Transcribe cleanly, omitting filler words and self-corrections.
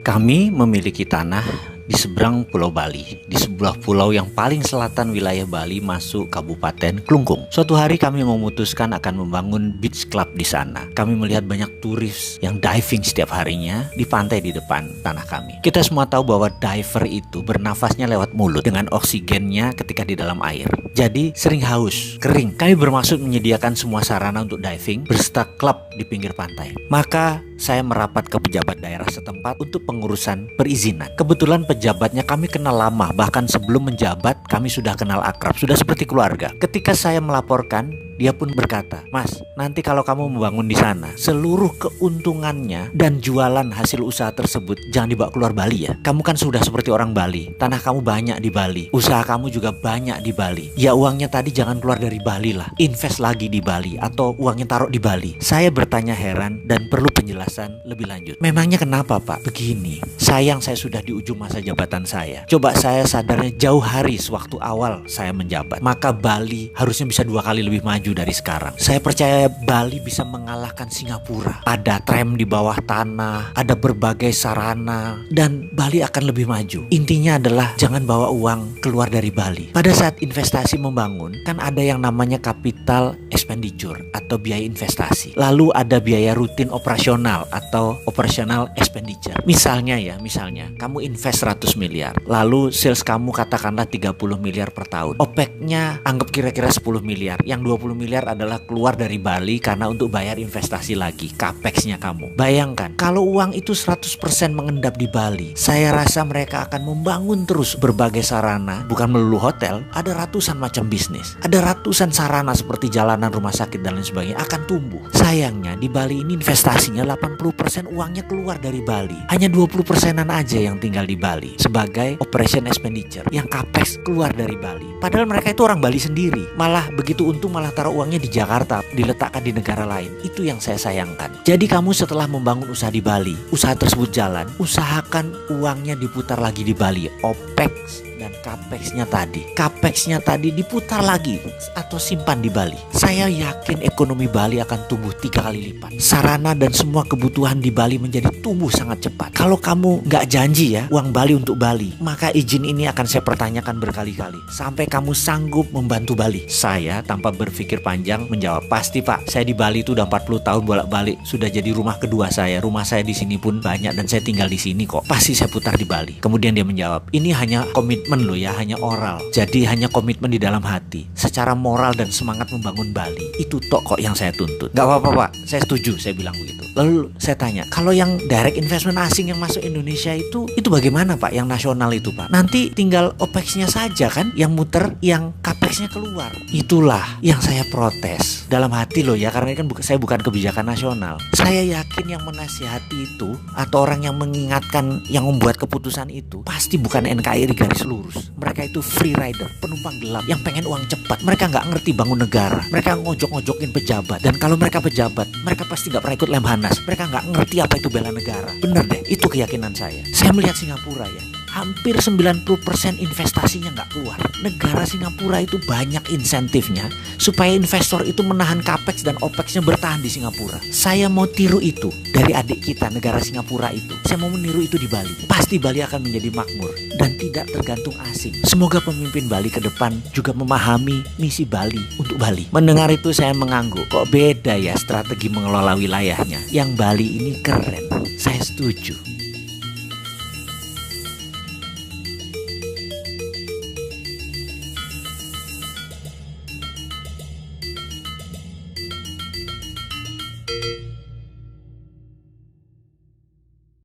Kami memiliki tanah di seberang Pulau Bali, di sebuah pulau yang paling selatan wilayah Bali masuk Kabupaten Klungkung. Suatu hari kami memutuskan akan membangun beach club di sana. Kami melihat banyak turis yang diving setiap harinya di pantai di depan tanah kami. Kita semua tahu bahwa diver itu bernafasnya lewat mulut dengan oksigennya ketika di dalam air. Jadi sering haus, kering. Kami bermaksud menyediakan semua sarana untuk diving berserta klub di pinggir pantai. Maka saya merapat ke pejabat daerah setempat untuk pengurusan perizinan. Kebetulan pejabatnya kami kenal lama, bahkan sebelum menjabat kami sudah kenal akrab, sudah seperti keluarga. Ketika saya melaporkan, dia pun berkata, "Mas, nanti kalau kamu membangun di sana, seluruh keuntungannya dan jualan hasil usaha tersebut jangan dibawa keluar Bali ya. Kamu kan sudah seperti orang Bali, tanah kamu banyak di Bali, usaha kamu juga banyak di Bali. Ya uangnya tadi jangan keluar dari Bali lah, invest lagi di Bali atau uangnya taruh di Bali." Saya bertanya heran dan perlu penjelasan lebih lanjut. "Memangnya kenapa Pak?" "Begini, sayang saya sudah di ujung masa jabatan saya. Coba saya sadarnya jauh hari sewaktu awal saya menjabat. Maka Bali harusnya bisa 2 kali lebih maju dari sekarang. Saya percaya Bali bisa mengalahkan Singapura. Ada tram di bawah tanah, ada berbagai sarana, dan Bali akan lebih maju. Intinya adalah jangan bawa uang keluar dari Bali." Pada saat investasi membangun, kan ada yang namanya capital expenditure atau biaya investasi. Lalu ada biaya rutin operasional atau operational expenditure. Misalnya kamu invest 100 miliar, lalu sales kamu katakanlah 30 miliar per tahun. OPEX-nya anggap kira-kira 10 miliar, yang 20 miliar adalah keluar dari Bali karena untuk bayar investasi lagi, CAPEX-nya kamu. Bayangkan, kalau uang itu 100% mengendap di Bali, saya rasa mereka akan membangun terus berbagai sarana, bukan melulu hotel, ada ratusan macam bisnis. Ada ratusan sarana seperti jalanan, rumah sakit, dan lain sebagainya akan tumbuh. Sayangnya di Bali ini investasinya 80% uangnya keluar dari Bali. Hanya 20%-an aja yang tinggal di Bali sebagai operation expenditure, yang CAPEX keluar dari Bali. Padahal mereka itu orang Bali sendiri. Malah begitu untung malah taruh uangnya di Jakarta, diletakkan di negara lain. Itu yang saya sayangkan. Jadi kamu setelah membangun usaha di Bali, usaha tersebut jalan, usahakan uangnya diputar lagi di Bali. OPEX dan CAPEX-nya tadi diputar lagi atau simpan di Bali. Saya yakin ekonomi Bali akan tumbuh 3 kali lipat. Sarana dan semua kebutuhan di Bali menjadi tumbuh sangat cepat. Kalau kamu nggak janji ya uang Bali untuk Bali, maka izin ini akan saya pertanyakan berkali-kali sampai kamu sanggup membantu Bali. Saya tanpa berpikir panjang menjawab, "Pasti Pak, saya di Bali itu udah 40 tahun bolak-balik, sudah jadi rumah kedua saya. Rumah saya di sini pun banyak dan saya tinggal di sini kok. Pasti saya putar di Bali." Kemudian dia menjawab, "Ini hanya komitmen loh ya, hanya oral. Jadi hanya komitmen di dalam hati. Secara moral dan semangat membangun Bali, itu tok kok yang saya tuntut." "Gak apa-apa Pak, saya setuju," saya bilang begitu. Lalu saya tanya, "Kalau yang direct investment asing yang masuk Indonesia itu bagaimana Pak? Yang nasional itu Pak? Nanti tinggal OPEX-nya saja kan yang muter, yang CAPEX-nya keluar." Itulah yang saya protes dalam hati loh ya, karena kan saya bukan kebijakan nasional. Saya yakin yang menasihati itu atau orang yang mengingatkan, yang membuat keputusan itu pasti bukan NKRI garis lurus. Mereka itu free rider, penumpang gelap yang pengen uang cepat. Mereka nggak ngerti bangun negara. Mereka ngojok-ngojokin pejabat. Dan kalau mereka pejabat, mereka pasti nggak pernah ikut Lemhanas. Mereka nggak ngerti apa itu bela negara. Bener deh, itu keyakinan saya. Saya melihat Singapura ya, hampir 90% investasinya nggak keluar. Negara Singapura itu banyak insentifnya supaya investor itu menahan CAPEX dan OPEX-nya bertahan di Singapura. Saya mau tiru itu dari adik kita, negara Singapura itu. Saya mau meniru itu di Bali. Pasti Bali akan menjadi makmur dan tidak tergantung asing. Semoga pemimpin Bali ke depan juga memahami misi Bali untuk Bali. Mendengar itu saya mengangguk, kok beda ya strategi mengelola wilayahnya. Yang Bali ini keren. Saya setuju.